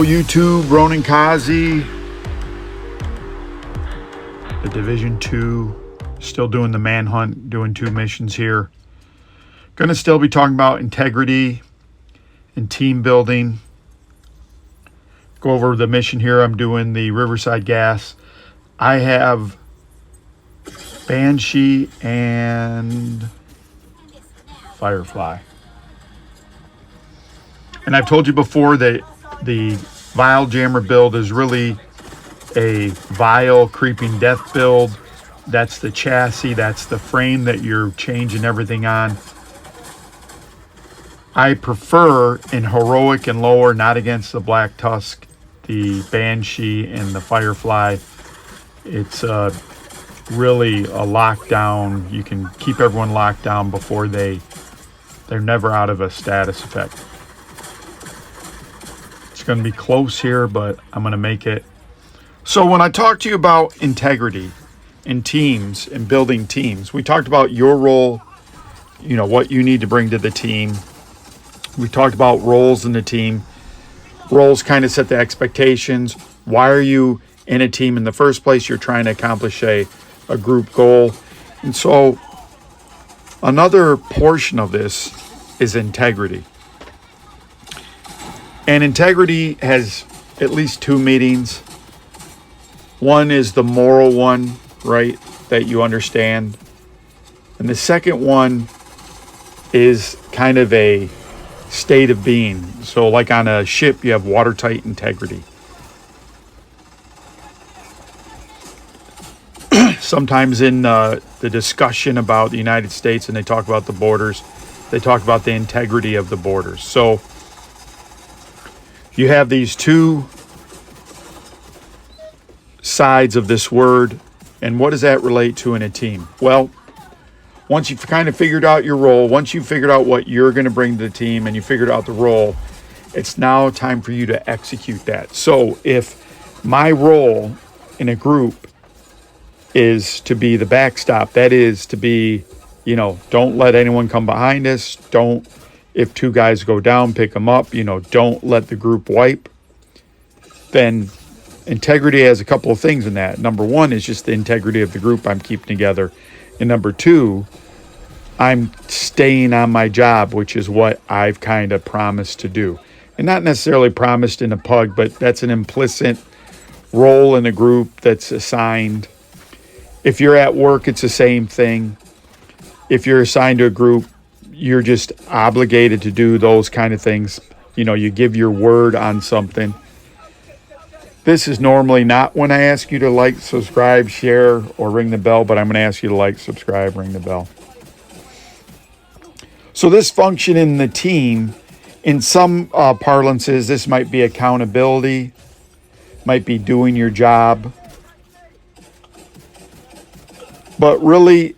YouTube, Ronan Kazi, the Division 2, still doing the manhunt, doing 2 missions here. Gonna still be talking about integrity and team building. Go over the mission here. I'm doing the Riverside Gas. I have Banshee and Firefly. And I've told you before that the Vile Jammer build is really a Vile Creeping Death build. That's the chassis, that's the frame that you're changing everything on. I prefer in Heroic and lower, not against the Black Tusk, the Banshee and the Firefly. It's really a lockdown. You can keep everyone locked down before they're never out of a status effect. It's going to be close here, but I'm going to make it. So when I talk to you about integrity in teams and building teams, we talked about your role, you know, what you need to bring to the team. We talked about roles in the team. Roles kind of set the expectations. Why are you in a team in the first place? You're trying to accomplish a group goal. And so another portion of this is integrity. And integrity has at least 2 meanings. One is the moral one, right, that you understand. And the second one is kind of a state of being. So like on a ship, you have watertight integrity. Sometimes in the discussion about the United States, and they talk about the borders, they talk about the integrity of the borders. So you have these 2 sides of this word, and what does that relate to in a team? Well, once you've kind of figured out your role, once you've figured out what you're going to bring to the team and you figured out the role, it's now time for you to execute that. So if my role in a group is to be the backstop, that is to be, you know, don't let anyone come behind us. Don't, if 2 guys go down, pick them up, you know, don't let the group wipe. Then integrity has a couple of things in that. Number 1 is just the integrity of the group I'm keeping together. And number 2, I'm staying on my job, which is what I've kind of promised to do. And not necessarily promised in a pug, but that's an implicit role in a group that's assigned. If you're at work, it's the same thing. If you're assigned to a group, you're just obligated to do those kind of things. You know, you give your word on something. This is normally not when I ask you to like, subscribe, share, or ring the bell, but I'm going to ask you to like, subscribe, ring the bell. So this function in the team, in some parlances, this might be accountability, might be doing your job. But really,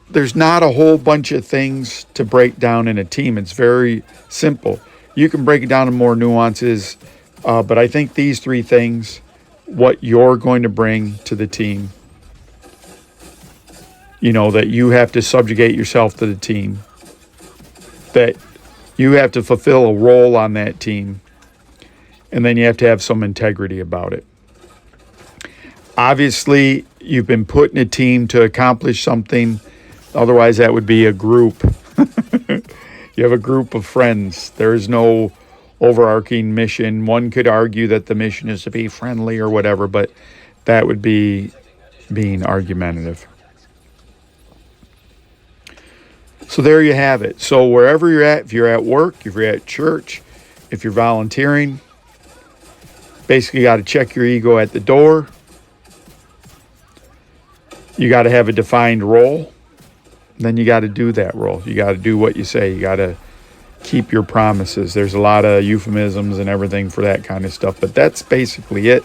there's not a whole bunch of things to break down in a team. It's very simple. You can break it down in more nuances, but I think these 3 things, what you're going to bring to the team, you know, that you have to subjugate yourself to the team, that you have to fulfill a role on that team, and then you have to have some integrity about it. Obviously, you've been put in a team to accomplish something. Otherwise, that would be a group. You have a group of friends. There is no overarching mission. One could argue that the mission is to be friendly or whatever, but that would be being argumentative. So there you have it. So wherever you're at, if you're at work, if you're at church, if you're volunteering, basically you got to check your ego at the door. You got to have a defined role. Then you got to do that role. You got to do what you say. You got to keep your promises. There's a lot of euphemisms and everything for that kind of stuff, but that's basically it.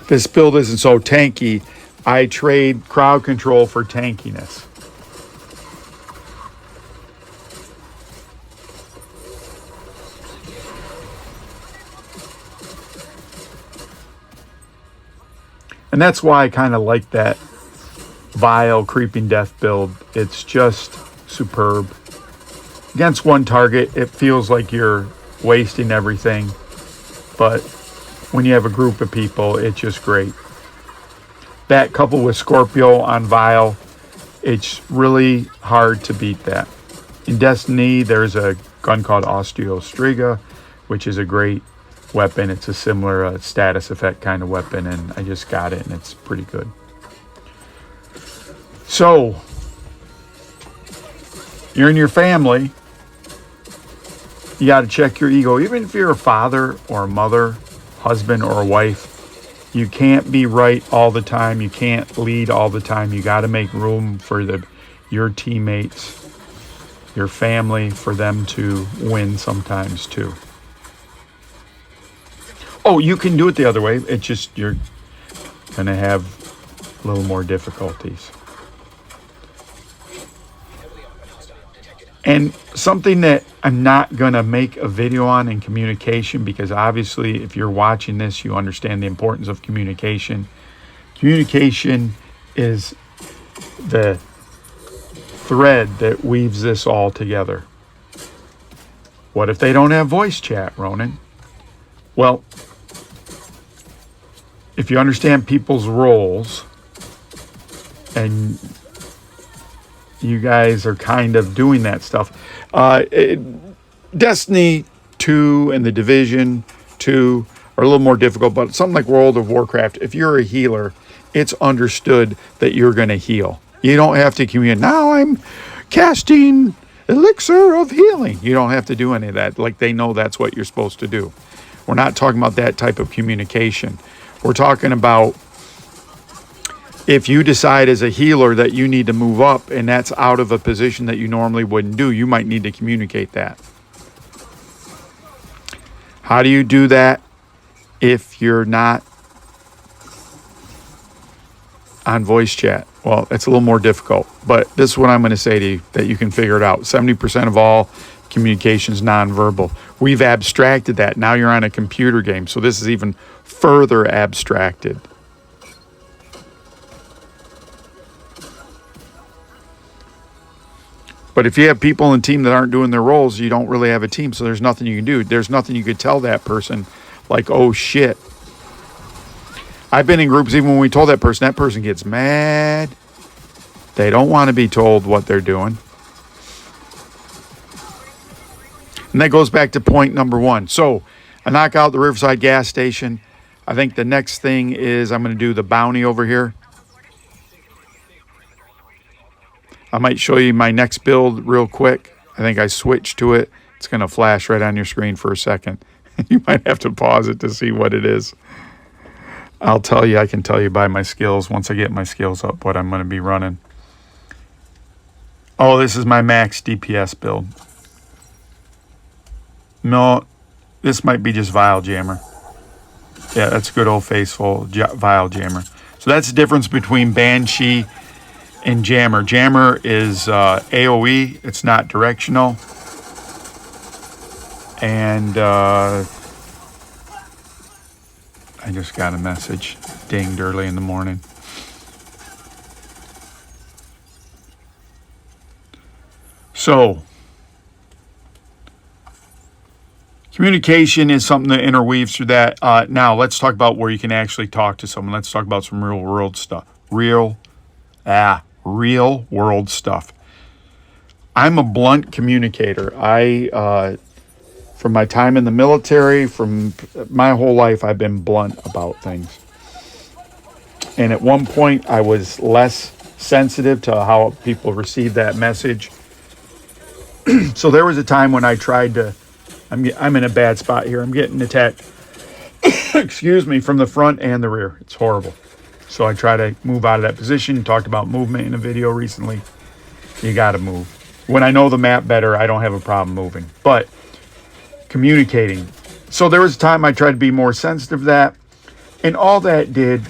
This build isn't so tanky. I trade crowd control for tankiness. And that's why I kind of like that Vile Creeping Death build. It's just superb. Against one target, it feels like you're wasting everything. But when you have a group of people, it's just great. That coupled with Scorpio on Vile, it's really hard to beat that. In Destiny, there's a gun called Osteostriga, which is a great weapon. It's a similar status effect kind of weapon, and I just got it, and it's pretty good. So, you're in your family. You got to check your ego. Even if you're a father or a mother, husband or a wife, you can't be right all the time. You can't lead all the time. You got to make room for your teammates, your family, for them to win sometimes too. Oh, you can do it the other way. It's just you're going to have a little more difficulties. And something that I'm not going to make a video on in communication, because obviously if you're watching this, you understand the importance of communication. Communication is the thread that weaves this all together. What if they don't have voice chat, Ronan? Well, if you understand people's roles, and you guys are kind of doing that stuff. Destiny 2 and the Division 2 are a little more difficult, but something like World of Warcraft, if you're a healer, it's understood that you're going to heal. You don't have to communicate, now I'm casting elixir of healing. You don't have to do any of that. Like, they know that's what you're supposed to do. We're not talking about that type of communication. We're talking about if you decide as a healer that you need to move up and that's out of a position that you normally wouldn't do, you might need to communicate that. How do you do that if you're not on voice chat? Well, it's a little more difficult, but this is what I'm going to say to you, that you can figure it out. 70% of all communication is nonverbal. We've abstracted that. Now you're on a computer game, so this is even further abstracted. But if you have people in the team that aren't doing their roles, you don't really have a team, so there's nothing you can do. There's nothing you could tell that person, like, oh, shit. I've been in groups, even when we told that person gets mad. They don't want to be told what they're doing. And that goes back to point number 1. So, I knock out the Riverside gas station. I think the next thing is I'm going to do the bounty over here. I might show you my next build real quick. I think I switched to it. It's going to flash right on your screen for a second. You might have to pause it to see what it is. I'll tell you, I can tell you by my skills, once I get my skills up, what I'm going to be running. Oh, this is my max DPS build. No, this might be just Vile Jammer. Yeah, that's good old faithful Vile Jammer. So that's the difference between Banshee and Jammer. Jammer is AoE. It's not directional. And I just got a message. Dinged early in the morning. So, communication is something that interweaves through that. Now, let's talk about where you can actually talk to someone. Let's talk about some real world stuff. Real world stuff. I'm a blunt communicator. From my time in the military, from my whole life, I've been blunt about things. And at one point, I was less sensitive to how people receive that message. So there was a time when I tried to, I'm in a bad spot here. I'm getting attacked, excuse me, from the front and the rear. It's horrible. So I try to move out of that position. Talked about movement in a video recently. You got to move. When I know the map better, I don't have a problem moving. But communicating. So there was a time I tried to be more sensitive to that. And all that did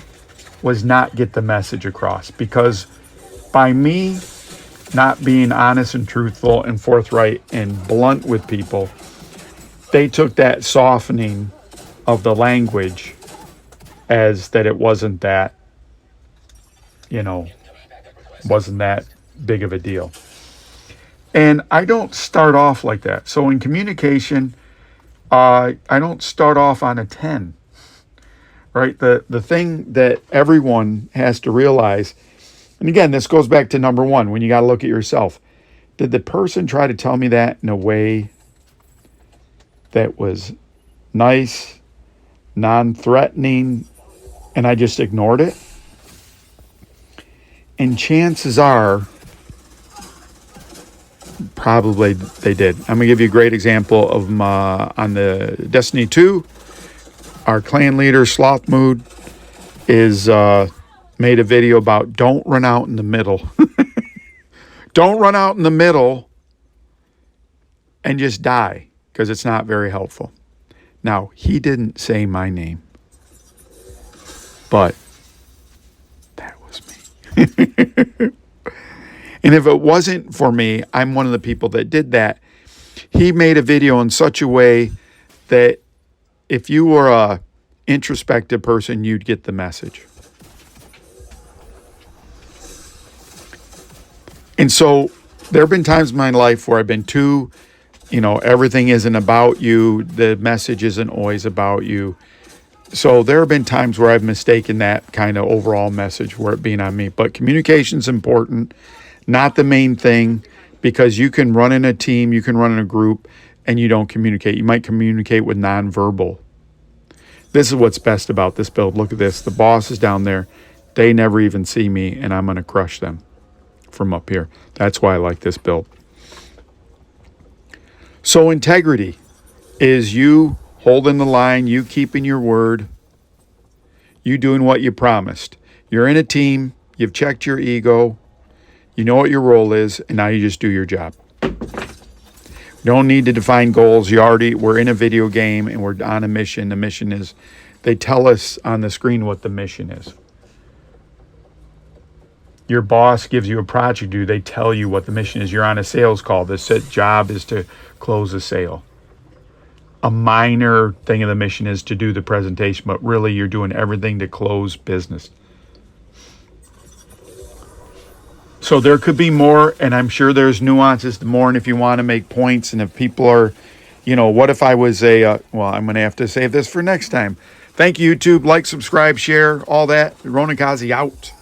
was not get the message across. Because by me not being honest and truthful and forthright and blunt with people, they took that softening of the language as that it wasn't that, wasn't that big of a deal. And I don't start off like that. So in communication, I don't start off on a 10, right? The thing that everyone has to realize, and again, this goes back to number one, when you got to look at yourself. Did the person try to tell me that in a way that was nice, non-threatening, and I just ignored it? And chances are, probably they did. I'm gonna give you a great example of on the Destiny 2. Our clan leader Sloth Mood is made a video about don't run out in the middle. Don't run out in the middle and just die, because it's not very helpful. Now, he didn't say my name, but that was me. And if it wasn't for me, I'm one of the people that did that. He made a video in such a way that if you were a introspective person, you'd get the message. And so there have been times in my life where I've been too, everything isn't about you. The message isn't always about you. So there have been times where I've mistaken that kind of overall message for it being on me. But communication's important, not the main thing, because you can run in a team, you can run in a group, and you don't communicate. You might communicate with nonverbal. This is what's best about this build. Look at this. The boss is down there. They never even see me, and I'm going to crush them from up here. That's why I like this build. So integrity is you holding the line, you keeping your word, you doing what you promised. You're in a team, you've checked your ego, you know what your role is, and now you just do your job. You don't need to define goals. We're in a video game and we're on a mission. The mission is, they tell us on the screen what the mission is. Your boss gives you a project to do. They tell you what the mission is. You're on a sales call. The job is to close a sale. A minor thing of the mission is to do the presentation, but really you're doing everything to close business. So there could be more, and I'm sure there's nuances to more. And if you want to make points, and if people are, what if I was I'm going to have to save this for next time. Thank you, YouTube. Like, subscribe, share, all that. Ronin Kazi out.